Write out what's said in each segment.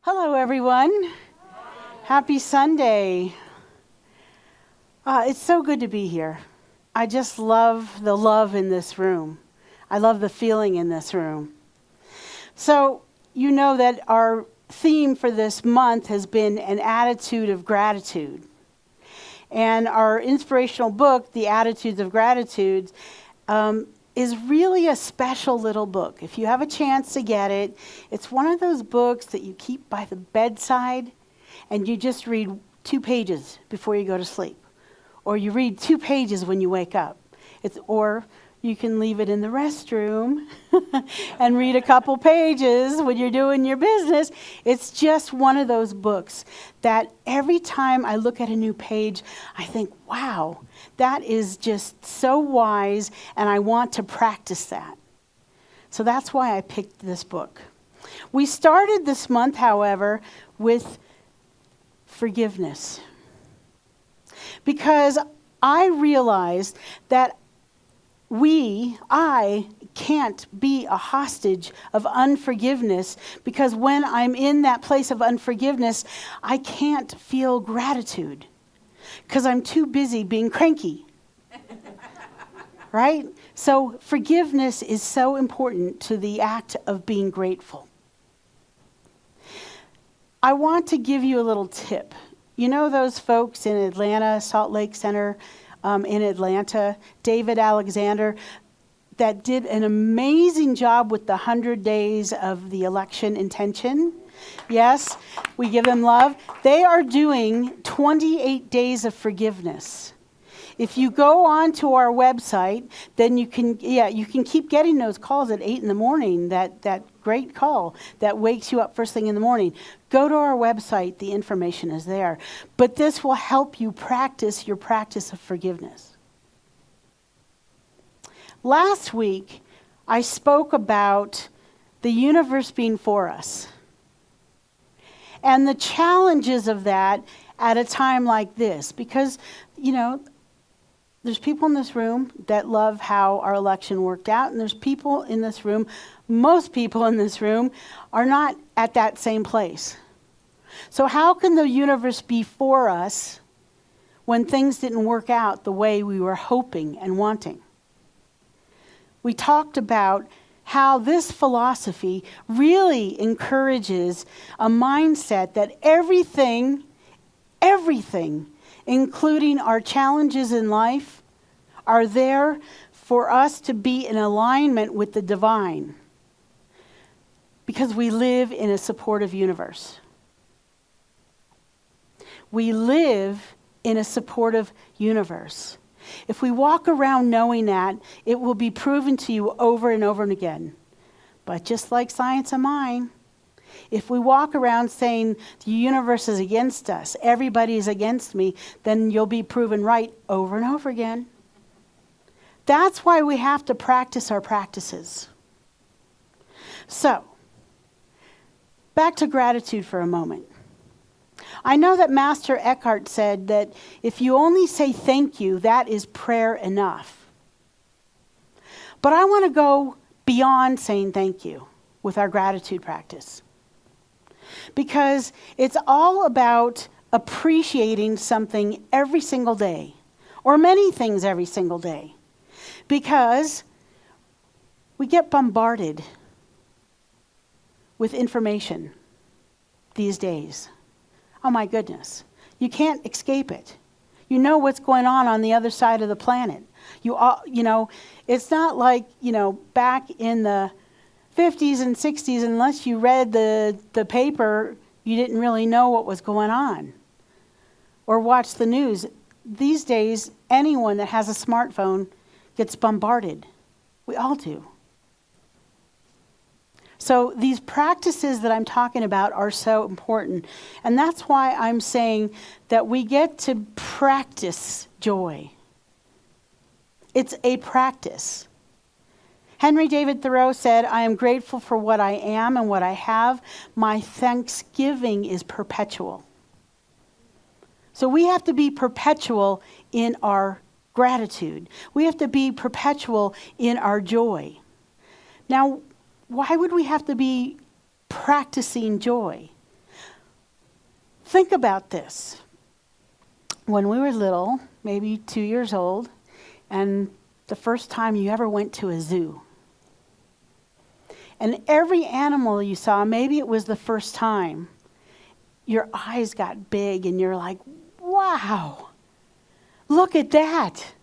Hello, everyone. Happy Sunday. It's so good to be here. I just love the love in this room. I love the feeling in this room. So, you know that our theme for this month has been an attitude of gratitude. And our inspirational book, The Attitudes of Gratitude, is really a special little book. If you have a chance to get it, it's one of those books that you keep by the bedside and you just read 2 pages before you go to sleep. Or you read 2 pages when you wake up. Or you can leave it in the restroom and read a couple pages when you're doing your business. It's just one of those books that every time I look at a new page, I think, wow, that is just so wise, and I want to practice that. So that's why I picked this book. We started this month, however, with forgiveness. Because I realized that I can't be a hostage of unforgiveness, because when I'm in that place of unforgiveness, I can't feel gratitude because I'm too busy being cranky. Right? So forgiveness is so important to the act of being grateful. I want to give you a little tip. You know those folks in Atlanta, Salt Lake Center, in Atlanta, David Alexander, that did an amazing job with the 100 days of the election intention? Yes, we give them love. They are doing 28 days of forgiveness. If you go on to our website, then you can keep getting those calls at 8 in the morning, that great call that wakes you up first thing in the morning. Go to our website, the information is there. But this will help you practice your practice of forgiveness. Last week, I spoke about the universe being for us and the challenges of that at a time like this. Because, there's people in this room that love how our election worked out, and there's people in this room, most people in this room, are not at that same place. So how can the universe be for us when things didn't work out the way we were hoping and wanting? We talked about how this philosophy really encourages a mindset that everything, including our challenges in life, are there for us to be in alignment with the divine, because we live in a supportive universe. We live in a supportive universe. If we walk around knowing that, it will be proven to you over and over and again. But just like science and mind, if we walk around saying the universe is against us, everybody is against me, then you'll be proven right over and over again. That's why we have to practice our practices. So, back to gratitude for a moment. I know that Master Eckhart said that if you only say thank you, that is prayer enough. But I want to go beyond saying thank you with our gratitude practice. Because it's all about appreciating something every single day, or many things every single day. Because we get bombarded with information these days. Oh my goodness. You can't escape it. You know what's going on the other side of the planet. It's not like, back in the 50s and 60s, unless you read the paper, you didn't really know what was going on or watch the news. These days, anyone that has a smartphone gets bombarded. We all do. So these practices that I'm talking about are so important. And that's why I'm saying that we get to practice joy. It's a practice. Henry David Thoreau said, "I am grateful for what I am and what I have. My thanksgiving is perpetual." So we have to be perpetual in our gratitude. We have to be perpetual in our joy. Now, why would we have to be practicing joy? Think about this. When we were little, maybe 2 years old, and the first time you ever went to a zoo. And every animal you saw, maybe it was the first time, your eyes got big and you're like, wow, look at that.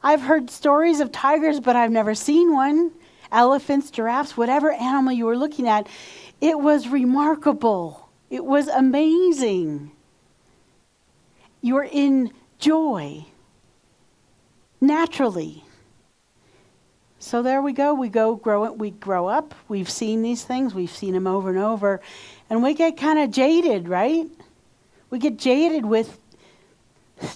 I've heard stories of tigers, but I've never seen one. Elephants, giraffes, whatever animal you were looking at, it was remarkable. It was amazing. You were in joy, naturally. So there we go. We grow up. We've seen these things. We've seen them over and over. And we get kind of jaded, right? We get jaded with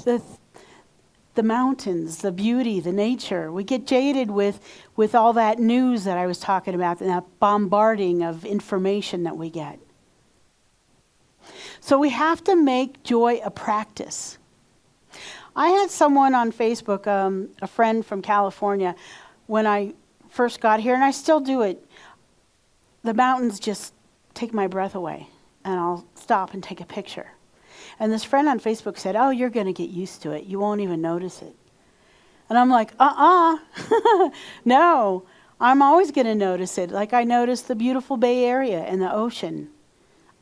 the mountains, the beauty, the nature. We get jaded with all that news that I was talking about, and that bombarding of information that we get. So we have to make joy a practice. I had someone on Facebook, a friend from California, when I first got here, and I still do it. The mountains just take my breath away, and I'll stop and take a picture. And this friend on Facebook said, oh, you're going to get used to it. You won't even notice it. And I'm like, no, I'm always going to notice it. Like I notice the beautiful Bay Area and the ocean.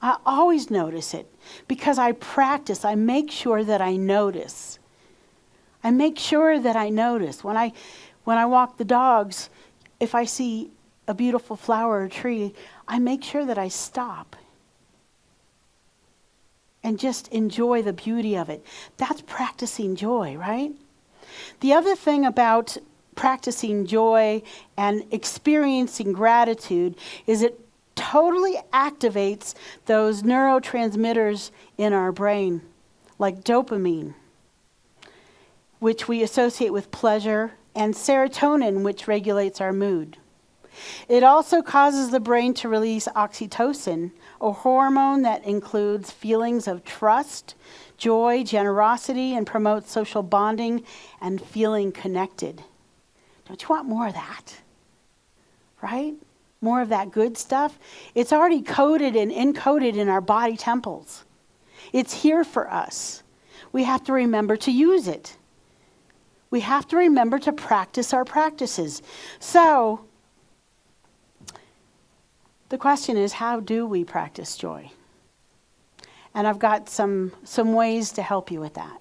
I always notice it because I practice. I make sure that I notice. I make sure that I notice. When I walk the dogs, if I see a beautiful flower or tree, I make sure that I stop and just enjoy the beauty of it. That's practicing joy, right? The other thing about practicing joy and experiencing gratitude is it totally activates those neurotransmitters in our brain, like dopamine, which we associate with pleasure, and serotonin, which regulates our mood. It also causes the brain to release oxytocin, a hormone that includes feelings of trust, joy, generosity, and promotes social bonding and feeling connected. Don't you want more of that? Right? More of that good stuff? It's already coded and encoded in our body temples. It's here for us. We have to remember to use it. We have to remember to practice our practices. So, the question is, how do we practice joy? And I've got some ways to help you with that.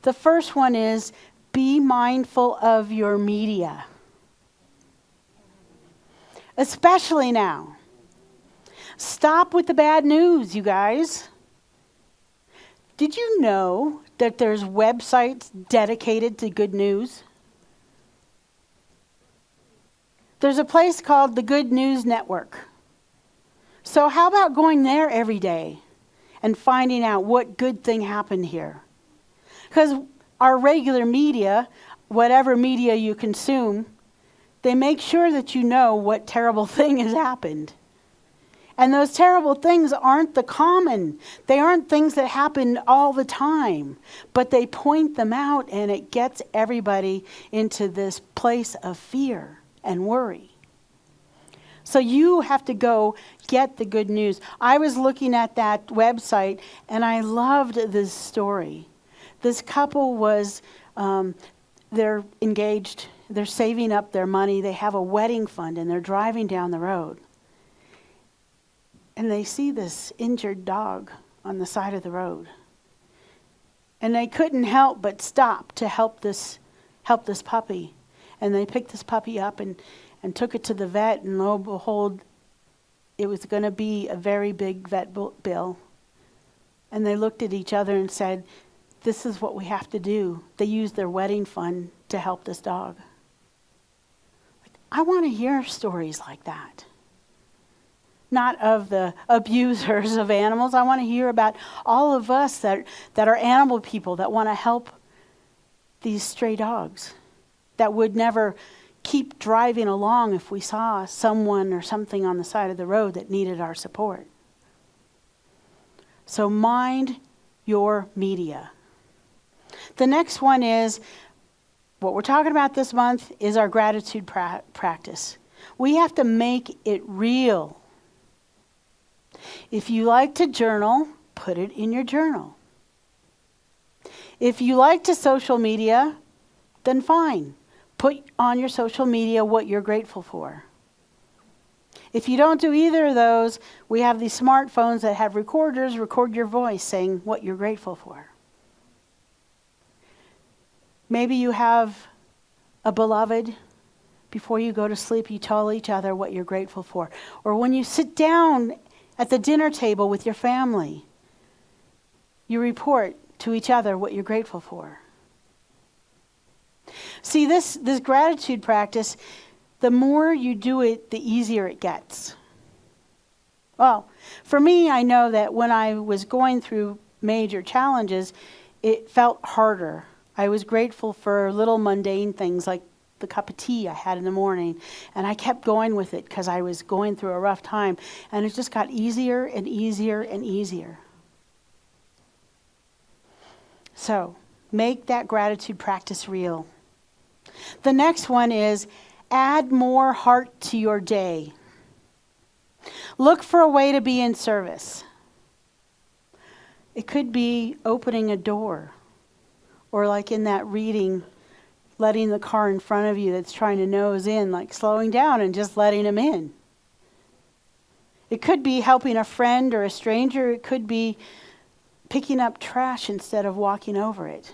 The first one is, be mindful of your media. Especially now. Stop with the bad news, you guys. Did you know that there's websites dedicated to good news? There's a place called the Good News Network. So how about going there every day and finding out what good thing happened here? Because our regular media, whatever media you consume, they make sure that you know what terrible thing has happened. And those terrible things aren't the common. They aren't things that happen all the time. But they point them out, and it gets everybody into this place of fear and worry. So you have to go get the good news. I was looking at that website, and I loved this story. This couple was, they're engaged. They're saving up their money. They have a wedding fund, and they're driving down the road. And they see this injured dog on the side of the road. And they couldn't help but stop to help this puppy. And they picked this puppy up and took it to the vet, and lo and behold, it was going to be a very big vet bill. And they looked at each other and said, this is what we have to do. They used their wedding fund to help this dog. I want to hear stories like that. Not of the abusers of animals. I want to hear about all of us that are animal people that want to help these stray dogs, that would never keep driving along if we saw someone or something on the side of the road that needed our support. So mind your media. The next one is, what we're talking about this month is our gratitude practice. We have to make it real. If you like to journal, put it in your journal. If you like to social media, then fine. Put on your social media what you're grateful for. If you don't do either of those, we have these smartphones that have recorders. Record your voice saying what you're grateful for. Maybe you have a beloved. Before you go to sleep, you tell each other what you're grateful for. Or when you sit down at the dinner table with your family, you report to each other what you're grateful for. See, this gratitude practice, the more you do it, the easier it gets. Well, for me, I know that when I was going through major challenges, it felt harder. I was grateful for little mundane things like the cup of tea I had in the morning. And I kept going with it because I was going through a rough time. And it just got easier and easier and easier. So, make that gratitude practice real. The next one is add more heart to your day. Look for a way to be in service. It could be opening a door, or like in that reading, letting the car in front of you that's trying to nose in, like slowing down and just letting them in. It could be helping a friend or a stranger. It could be picking up trash instead of walking over it.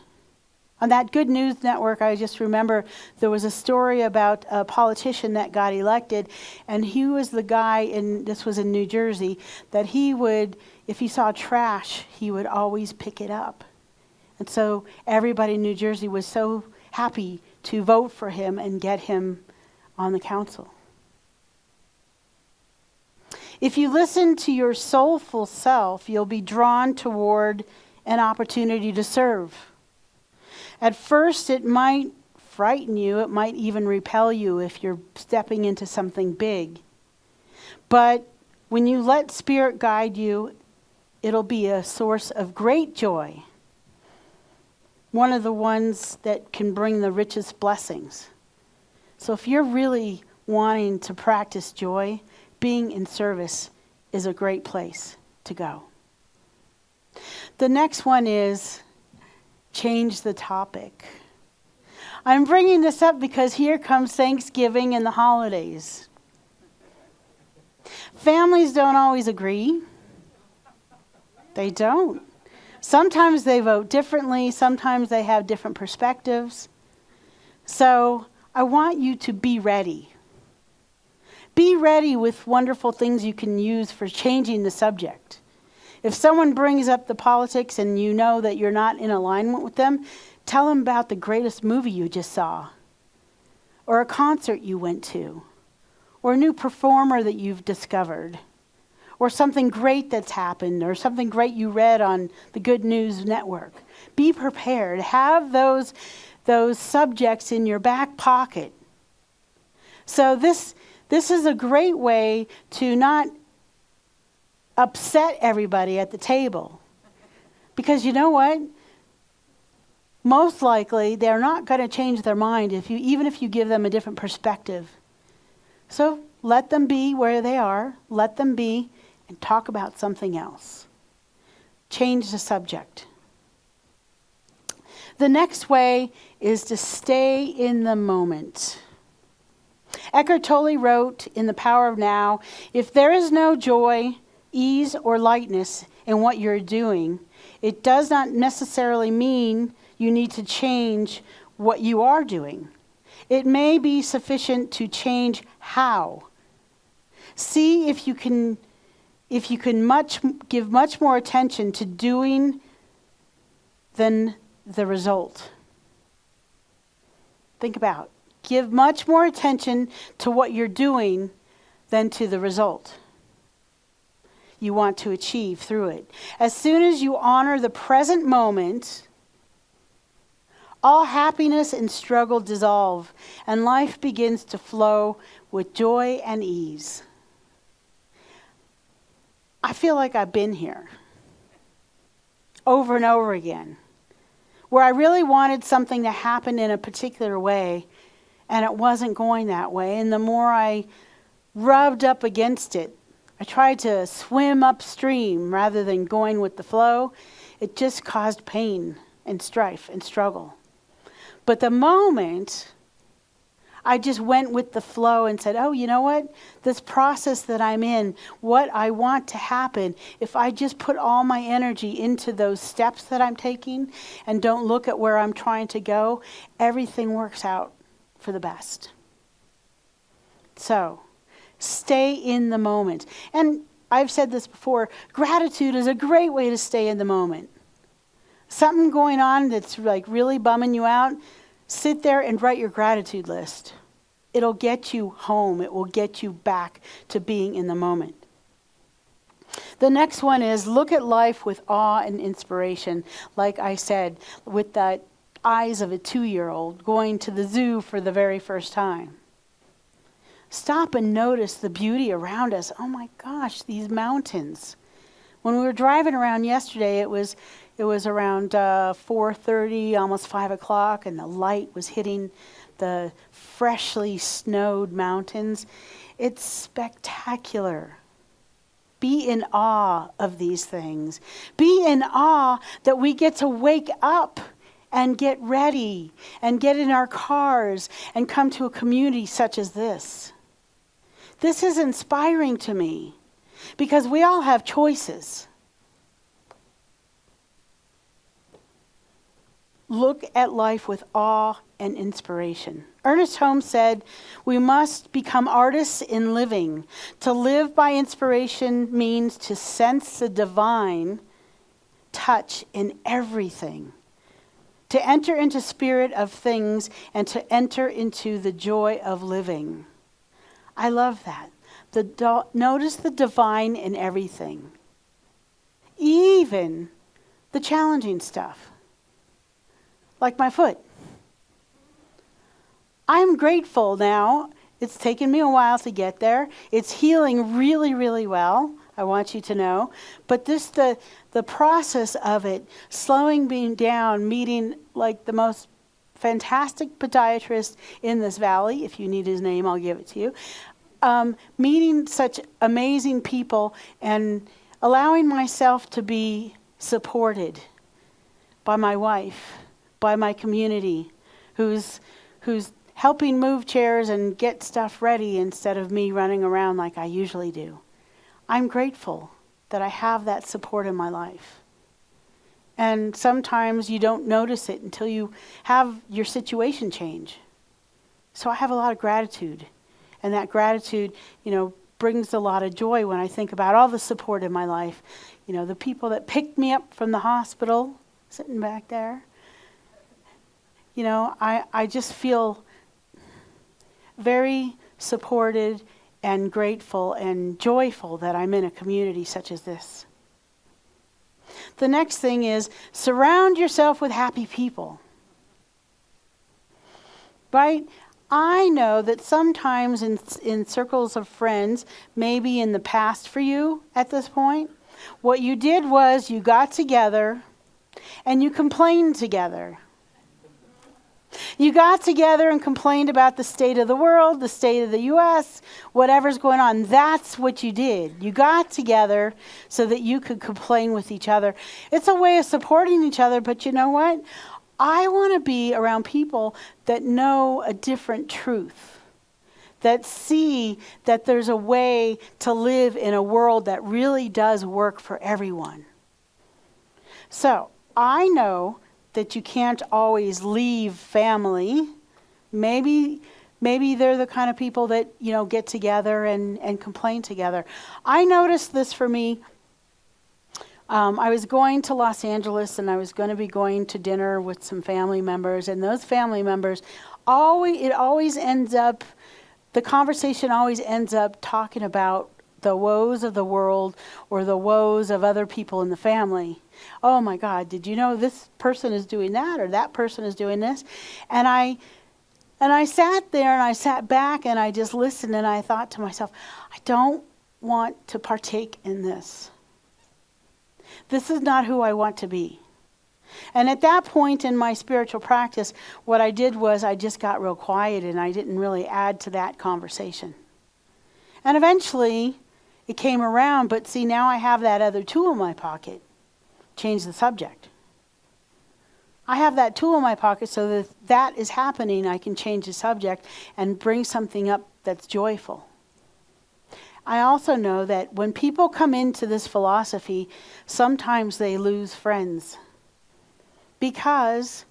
On that Good News Network, I just remember there was a story about a politician that got elected, and he was the guy, and this was in New Jersey, that he would, if he saw trash, he would always pick it up. And so everybody in New Jersey was so happy to vote for him and get him on the council. If you listen to your soulful self, you'll be drawn toward an opportunity to serve. At first, it might frighten you. It might even repel you if you're stepping into something big. But when you let Spirit guide you, it'll be a source of great joy. One of the ones that can bring the richest blessings. So if you're really wanting to practice joy, being in service is a great place to go. The next one is change the topic. I'm bringing this up because here comes Thanksgiving and the holidays. Families don't always agree. They don't. Sometimes they vote differently. Sometimes they have different perspectives. So I want you to be ready. Be ready with wonderful things you can use for changing the subject. If someone brings up the politics and you know that you're not in alignment with them, tell them about the greatest movie you just saw, or a concert you went to, or a new performer that you've discovered, or something great that's happened, or something great you read on the Good News Network. Be prepared. Have those subjects in your back pocket. So this is a great way to not upset everybody at the table. Because you know what? Most likely, they're not going to change their mind even if you give them a different perspective. So let them be where they are. Let them be and talk about something else. Change the subject. The next way is to stay in the moment. Eckhart Tolle wrote in The Power of Now, if there is no joy, ease, or lightness in what you're doing, it does not necessarily mean you need to change what you are doing. It may be sufficient to change how. See if you can give much more attention to doing than the result. Think about it. Give much more attention to what you're doing than to the result you want to achieve through it. As soon as you honor the present moment, all happiness and struggle dissolve, and life begins to flow with joy and ease. I feel like I've been here over and over again, where I really wanted something to happen in a particular way, and it wasn't going that way. And the more I rubbed up against it, I tried to swim upstream rather than going with the flow. It just caused pain and strife and struggle. But the moment I just went with the flow and said, oh, you know what? This process that I'm in, what I want to happen, if I just put all my energy into those steps that I'm taking and don't look at where I'm trying to go, everything works out for the best. So, stay in the moment. And I've said this before, gratitude is a great way to stay in the moment. Something going on that's like really bumming you out, sit there and write your gratitude list. It'll get you home. It will get you back to being in the moment. The next one is look at life with awe and inspiration. Like I said, with the eyes of a 2-year-old going to the zoo for the very first time. Stop and notice the beauty around us. Oh my gosh, these mountains. When we were driving around yesterday, it was around 4:30, almost 5 o'clock, and the light was hitting the freshly snowed mountains. It's spectacular. Be in awe of these things. Be in awe that we get to wake up and get ready and get in our cars and come to a community such as this. This is inspiring to me because we all have choices. Look at life with awe and inspiration. Ernest Holmes said, we must become artists in living. To live by inspiration means to sense the divine touch in everything. To enter into spirit of things and to enter into the joy of living. I love that. Notice the divine in everything. Even the challenging stuff. Like my foot. I'm grateful now. It's taken me a while to get there. It's healing really, really well. I want you to know. But the process of it, slowing me down, meeting like the most fantastic podiatrist in this valley. If you need his name, I'll give it to you. Meeting such amazing people and allowing myself to be supported by my wife, by my community, who's helping move chairs and get stuff ready instead of me running around like I usually do. I'm grateful that I have that support in my life. And sometimes you don't notice it until you have your situation change. So I have a lot of gratitude. And that gratitude, brings a lot of joy when I think about all the support in my life. The people that picked me up from the hospital, sitting back there. I just feel very supported and grateful and joyful that I'm in a community such as this. The next thing is surround yourself with happy people. Right? I know that sometimes in circles of friends, maybe in the past for you at this point, what you did was you got together and you complained together. You got together and complained about the state of the world, the state of the U.S., whatever's going on. That's what you did. You got together so that you could complain with each other. It's a way of supporting each other, but you know what? I want to be around people that know a different truth, that see that there's a way to live in a world that really does work for everyone. So, I know that you can't always leave family. Maybe they're the kind of people that, get together and complain together. I noticed this for me. I was going to Los Angeles and I was going to be going to dinner with some family members, and those family members the conversation always ends up talking about the woes of the world or the woes of other people in the family. Oh my God, did you know this person is doing that or that person is doing this? And I sat there and I sat back and I just listened and I thought to myself, I don't want to partake in this. This is not who I want to be. And at that point in my spiritual practice, what I did was I just got real quiet and I didn't really add to that conversation. And eventually, It came around, but see, now I have that other tool in my pocket. Change the subject. I have that tool in my pocket so that if that is happening, I can change the subject and bring something up that's joyful. I also know that when people come into this philosophy, sometimes they lose friends because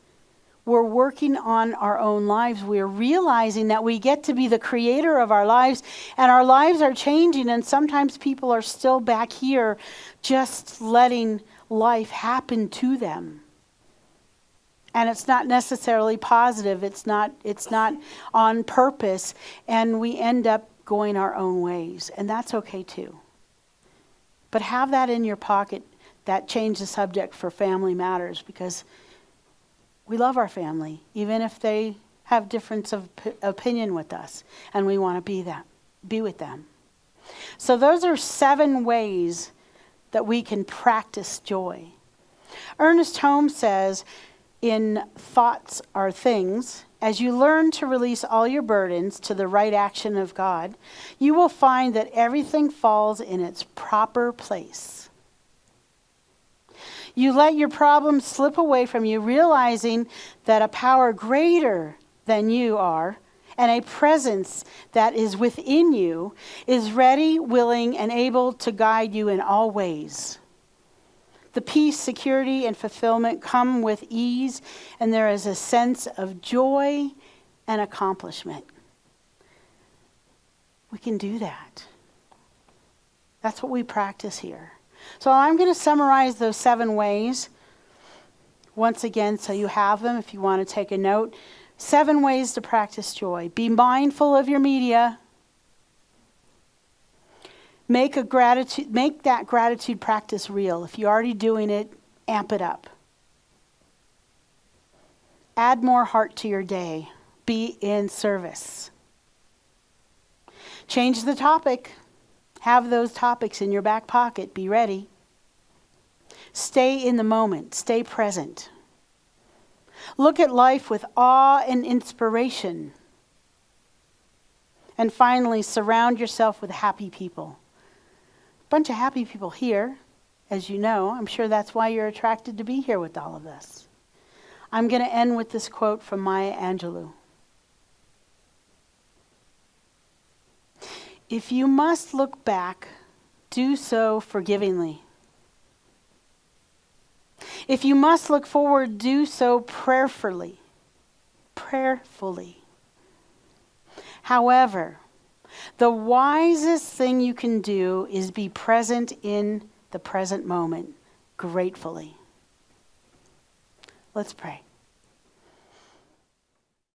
we're working on our own lives. We're realizing that we get to be the creator of our lives, and our lives are changing, and sometimes people are still back here just letting life happen to them. And it's not necessarily positive. It's not on purpose, and we end up going our own ways, and that's okay too. But have that in your pocket, that change the subject for family matters, because we love our family, even if they have difference of opinion with us, and we want to be with them. So those are 7 ways that we can practice joy. Ernest Holmes says, in Thoughts Are Things, as you learn to release all your burdens to the right action of God, you will find that everything falls in its proper place. You let your problems slip away from you, realizing that a power greater than you are, and a presence that is within you, is ready, willing, and able to guide you in all ways. The peace, security, and fulfillment come with ease, and there is a sense of joy and accomplishment. We can do that. That's what we practice here. So I'm going to summarize those 7 ways once again so you have them if you want to take a note. 7 ways to practice joy. Be mindful of your media. Make that gratitude practice real. If you're already doing it, amp it up. Add more heart to your day. Be in service. Change the topic. Have those topics in your back pocket. Be ready. Stay in the moment. Stay present. Look at life with awe and inspiration. And finally, surround yourself with happy people. A bunch of happy people here, as you know. I'm sure that's why you're attracted to be here with all of this. I'm going to end with this quote from Maya Angelou. If you must look back, do so forgivingly. If you must look forward, do so prayerfully. However, the wisest thing you can do is be present in the present moment, gratefully. Let's pray.